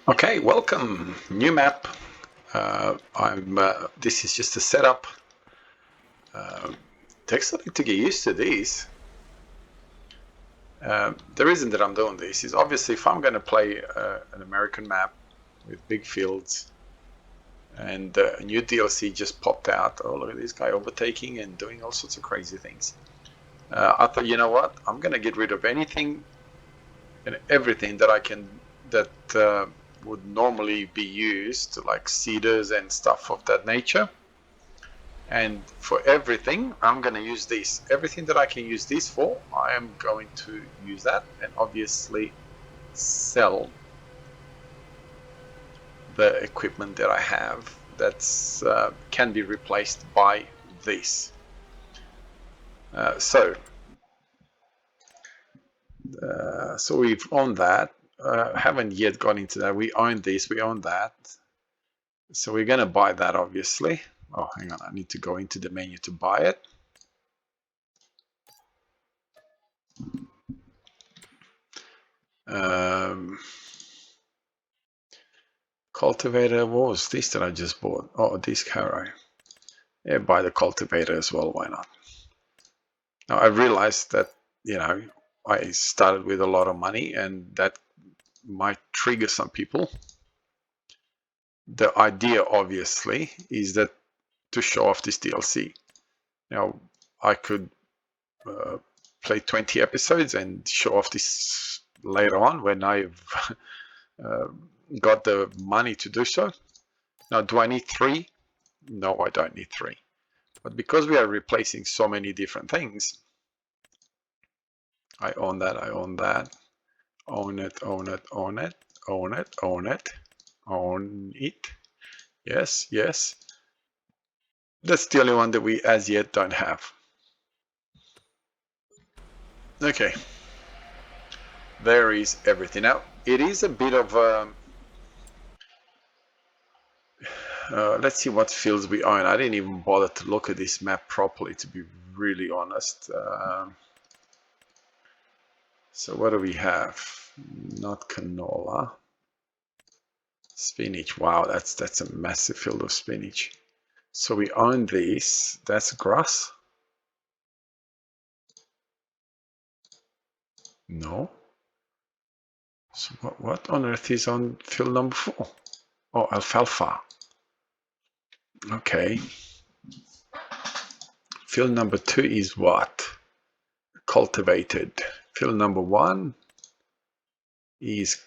Okay, welcome. New map. This is just a setup. Takes a bit to get used to these. The reason that I'm doing this is obviously if I'm going to play an American map with big fields and a new DLC just popped out. Oh, look at this guy overtaking and doing all sorts of crazy things. I thought, you know what? I'm going to get rid of anything and everything that would normally be used, like seeders and stuff of that nature. And for everything, I'm going to use this. Everything that I can use this for, I am going to use that, and obviously sell the equipment that I have that's can be replaced by this. So we've owned that. Haven't yet got into that. We own this, we own that. So we're going to buy that, obviously. Oh, hang on, I need to go into the menu to buy it. Cultivator, what was this that I just bought? Oh, this carrow. Yeah, buy the cultivator as well, why not? Now I realized that, you know, I started with a lot of money and that might trigger some people. The idea, obviously, is that to show off this DLC. Now, I could play 20 episodes and show off this later on when I've got the money to do so. Now, do I need 3? No, I don't need 3. But because we are replacing so many different things, I own that, I own that, own it, own it, own it, own it, own it, own it. Yes, yes. That's the only one that we as yet don't have. Okay. There is everything. Now, it is a bit of let's see what fields we own. I didn't even bother to look at this map properly, to be really honest. So what do we have? Not canola. Spinach. Wow, that's a massive field of spinach. So we own these. That's grass. No. So what on earth is on field number 4? Oh, alfalfa. Okay. Field number 2 is what? Cultivated. Field number 1 is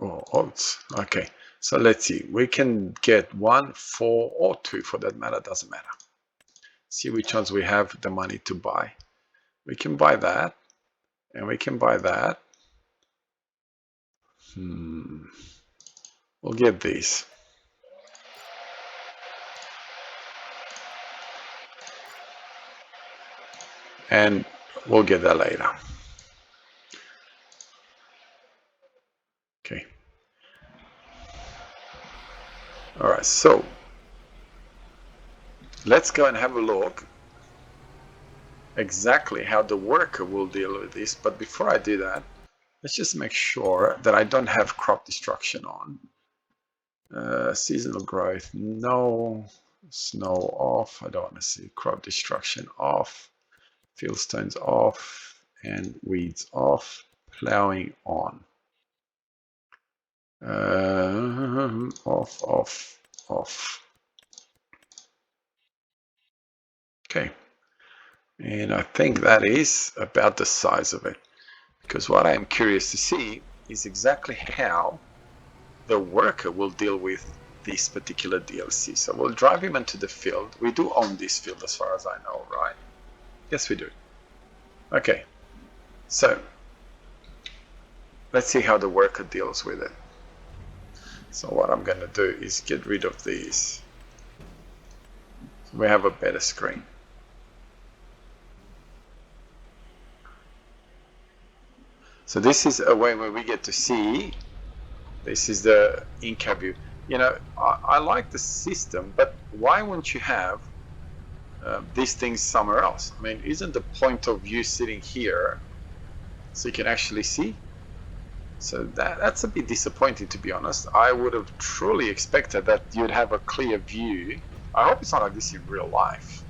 oats. Okay. So let's see. We can get 1, 4, or 2 for that matter. Doesn't matter. See which ones we have the money to buy. We can buy that. And we can buy that. We'll get these. And we'll get that later. Okay. All right, so let's go and have a look exactly how the worker will deal with this. But before I do that, let's just make sure that I don't have crop destruction on. Seasonal growth, no. Snow off. I don't want to see crop destruction off. Fieldstones off. And weeds off. Plowing on. Off, off, off. Okay. And I think that is about the size of it. Because what I am curious to see is exactly how the worker will deal with this particular DLC. So we'll drive him into the field. We do own this field as far as I know, right? Yes, we do. Okay. So let's see how the worker deals with it. So what I'm going to do is get rid of these. So we have a better screen. So this is a way where we get to see, this is the in-cab view. You know, I like the system, but why wouldn't you have these things somewhere else? I mean, isn't the point of view sitting here so you can actually see? So that's a bit disappointing, to be honest. I would have truly expected that you'd have a clear view. I hope it's not like this in real life.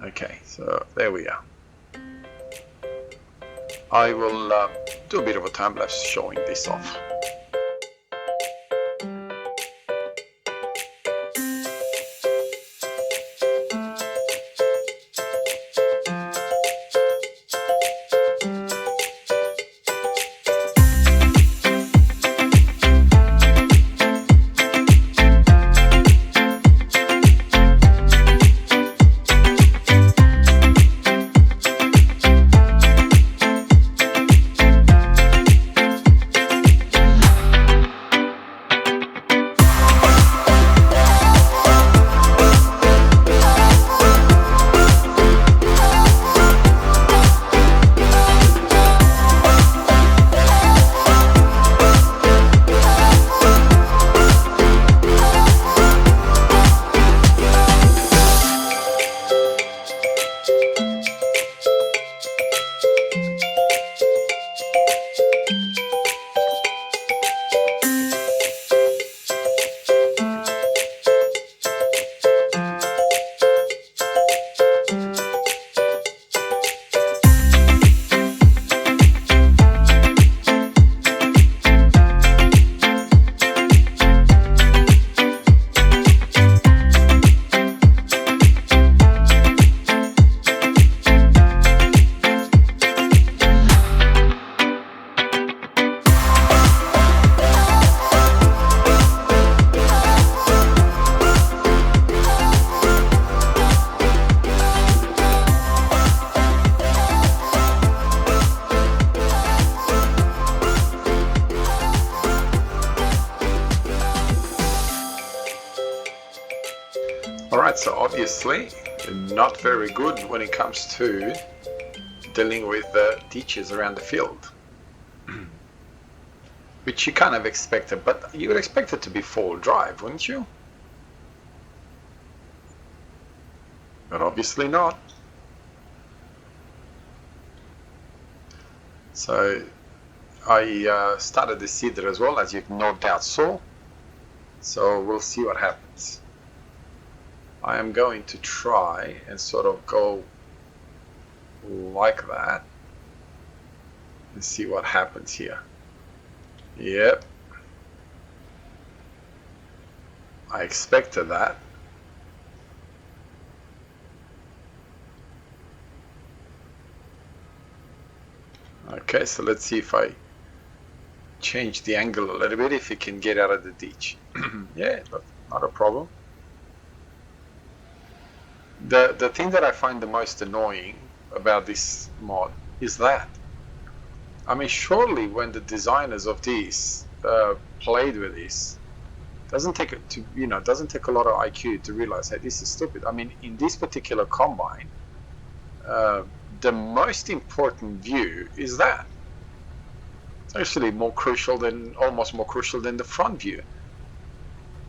Okay, so there we are. I will do a bit of a time lapse showing this off. Alright, so obviously not very good when it comes to dealing with the ditches around the field. Which you kind of expected, but you would expect it to be full drive, wouldn't you? But obviously not. So I started the seeder as well, as you no doubt saw. So we'll see what happens. I am going to try and sort of go like that and see what happens here. Yep. I expected that. Okay, so let's see if I change the angle a little bit, if it can get out of the ditch. Yeah, not a problem. The thing that I find the most annoying about this mod is that, I mean, surely when the designers of this played with this, doesn't take a lot of IQ to realize, hey, this is stupid. I mean, in this particular combine, the most important view is that. It's actually almost more crucial than the front view.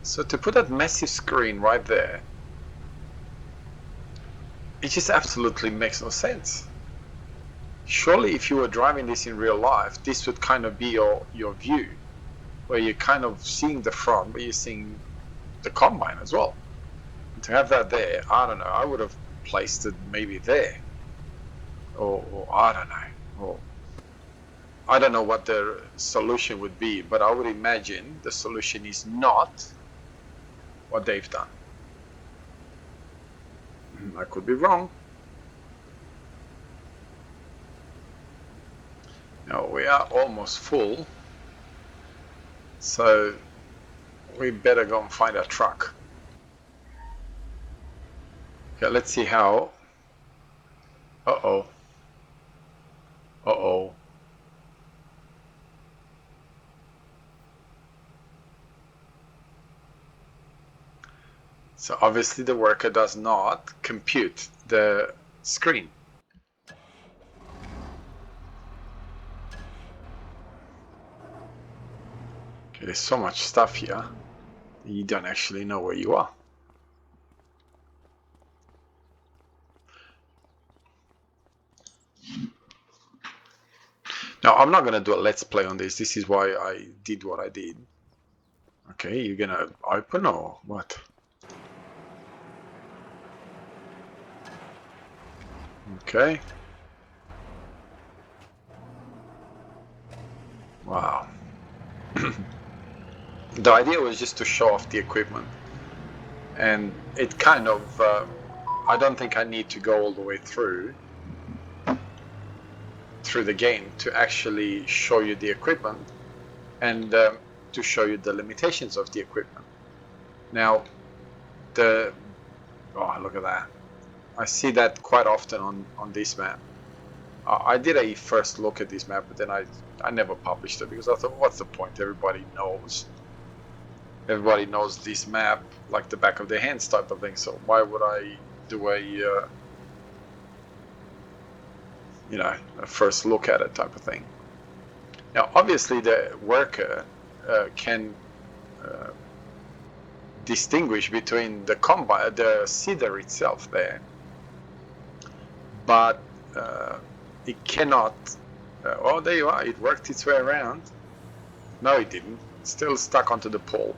So to put that massive screen right there, it just absolutely makes no sense. Surely if you were driving this in real life, this would kind of be your view, where you're kind of seeing the front, but you're seeing the combine as well. And to have that there, I don't know, I would have placed it maybe there, or I don't know, or I don't know what the solution would be, but I would imagine the solution is not what they've done. I could be wrong. Now we are almost full, so we better go and find our truck. Okay, let's see how. Uh-oh. Uh-oh. So obviously the worker does not compute the screen. Okay, there's so much stuff here, you don't actually know where you are. Now, I'm not going to do a let's play on this. This is why I did what I did. Okay, you're going to open or what? Okay. Wow. The idea was just to show off the equipment. And it kind of, I don't think I need to go all the way through the game to actually show you the equipment and to show you the limitations of the equipment. Now, oh, look at that. I see that quite often on this map. I did a first look at this map, but then I never published it because I thought, what's the point? Everybody knows this map like the back of their hands type of thing. So why would I do a first look at it type of thing? Now, obviously, the worker can distinguish between the combine, the seeder itself there, but it cannot. Oh, there you are. It worked its way around. No, it didn't. It's still stuck onto the pole.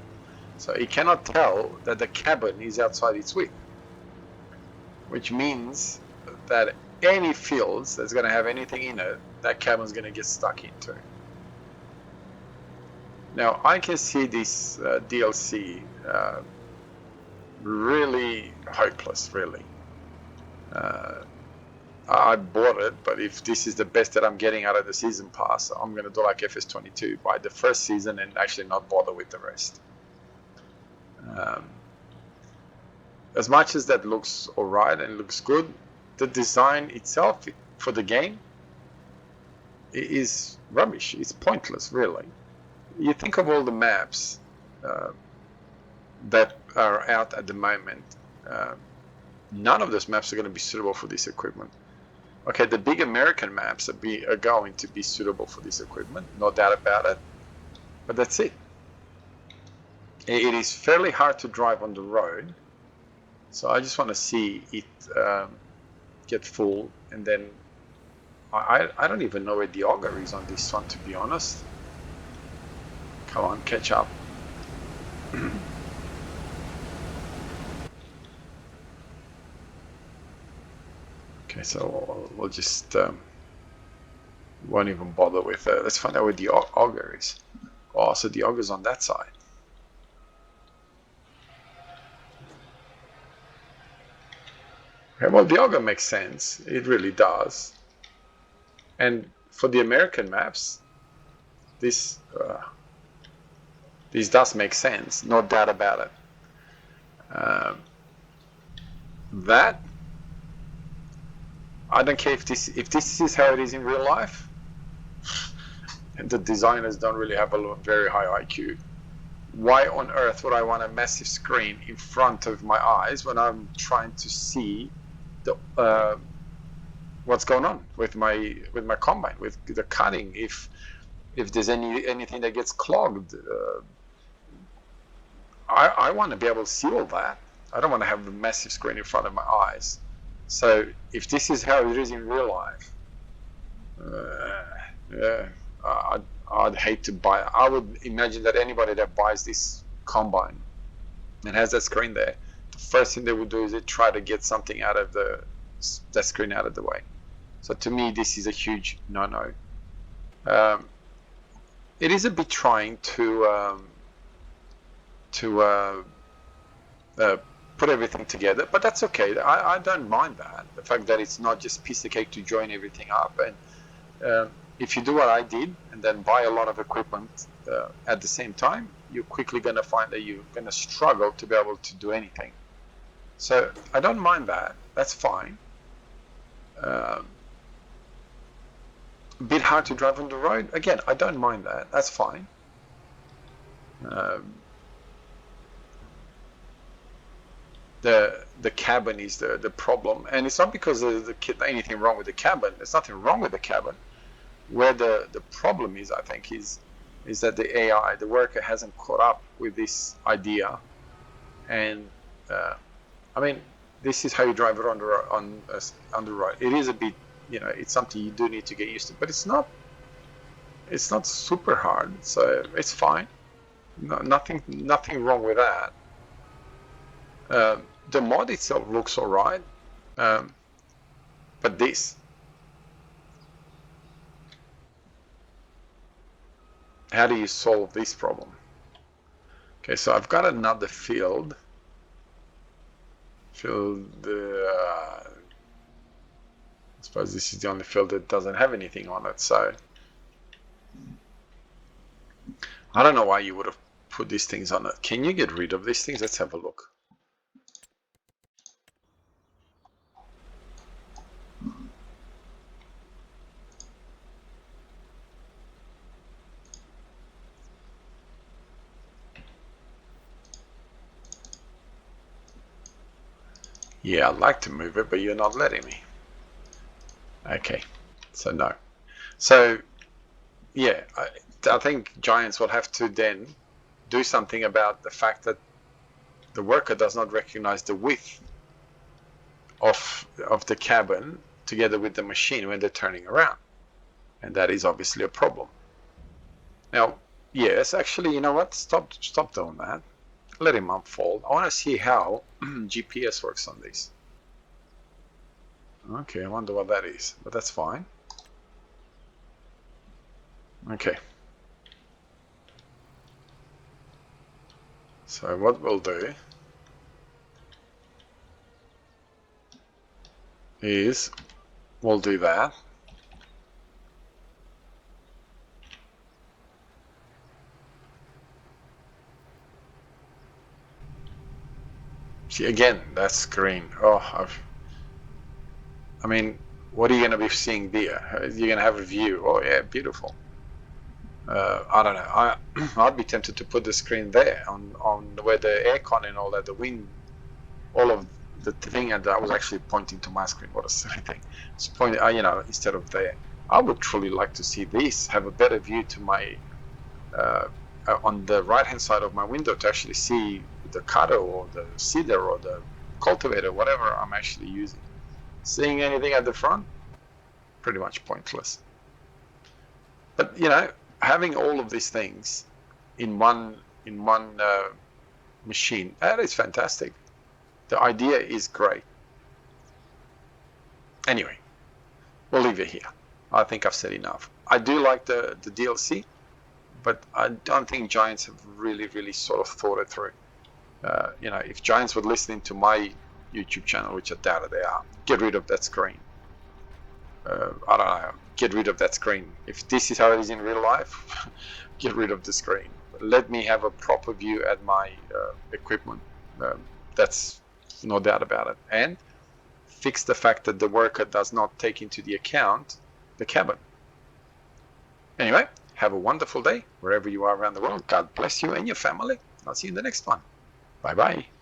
So it cannot tell that the cabin is outside its width, which means that any fields that's going to have anything in it, that cabin's going to get stuck into. Now, I can see this DLC really hopeless, really. I bought it, but if this is the best that I'm getting out of the season pass, I'm going to do like FS22, buy the first season and actually not bother with the rest. As much as that looks alright and looks good, the design itself for the game is rubbish. It's pointless, really. You think of all the maps that are out at the moment, none of those maps are going to be suitable for this equipment. Okay, the big American maps are going to be suitable for this equipment, no doubt about it, but that's it. It is fairly hard to drive on the road, so I just want to see it get full, and then I don't even know where the auger is on this one, to be honest. Come on, catch up. Okay, so we'll just won't even bother with it. Let's find out where the auger is. Oh, so the auger's on that side. Okay, well, the auger makes sense. It really does. And for the American maps, this does make sense, no doubt about it. That I don't care if this is how it is in real life, and the designers don't really have a very high IQ. Why on earth would I want a massive screen in front of my eyes when I'm trying to see the what's going on with my combine, with the cutting? If there's anything that gets clogged, I want to be able to see all that. I don't want to have a massive screen in front of my eyes. So if this is how it is in real life, yeah, I'd hate to buy it. I would imagine that anybody that buys this combine and has that screen there, the first thing they would do is they try to get something out of that screen out of the way. So to me, this is a huge no-no. It is a bit trying to put everything together, but that's okay. I don't mind that. The fact that it's not just piece of cake to join everything up. And if you do what I did and then buy a lot of equipment at the same time, you're quickly going to find that you're going to struggle to be able to do anything. So I don't mind that. That's fine. A bit hard to drive on the road. Again, I don't mind that. That's fine. The cabin is the problem, and it's not because of anything wrong with the cabin. There's nothing wrong with the cabin. Where the problem is, I think, is that the AI, the worker, hasn't caught up with this idea. And I mean, this is how you drive it on the road. It is a bit, it's something you do need to get used to, but it's not super hard, so it's fine. No, nothing wrong with that. The mod itself looks alright, but how do you solve this problem? Okay, so I've got another field. I suppose this is the only field that doesn't have anything on it, so I don't know why you would have put these things on it. Can you get rid of these things? Let's have a look. Yeah, I'd like to move it, but you're not letting me. Okay, so no. So yeah, I think Giants will have to then do something about the fact that the worker does not recognize the width of the cabin together with the machine when they're turning around, and that is obviously a problem. Now, yes, actually, you know what? Stop doing that. Let him unfold. I want to see how GPS works on this. Okay, I wonder what that is, but that's fine. Okay. So what we'll do is we'll do that. See, again, that screen. Oh, I mean, what are you going to be seeing there? You're going to have a view. Oh yeah, beautiful. I don't know. I'd be tempted to put the screen there on where the aircon and all that, the wind, all of the thing, and I was actually pointing to my screen. What a silly thing! It's pointing, instead of there. I would truly like to see this, have a better view to my on the right-hand side of my window to actually see the cutter or the seeder or the cultivator, whatever I'm actually using. Seeing anything at the front, pretty much pointless. But having all of these things in one machine, that is fantastic. The idea is great. Anyway, we'll leave it here. I think I've said enough. I do like the DLC, but I don't think Giants have really sort of thought it through. If Giants were listening to my YouTube channel, which I doubt they are, get rid of that screen. I don't know, get rid of that screen. If this is how it is in real life, get rid of the screen. Let me have a proper view at my equipment. That's no doubt about it. And fix the fact that the worker does not take into the account the cabin. Anyway, have a wonderful day wherever you are around the world. God bless you and your family. I'll see you in the next one. Bye bye.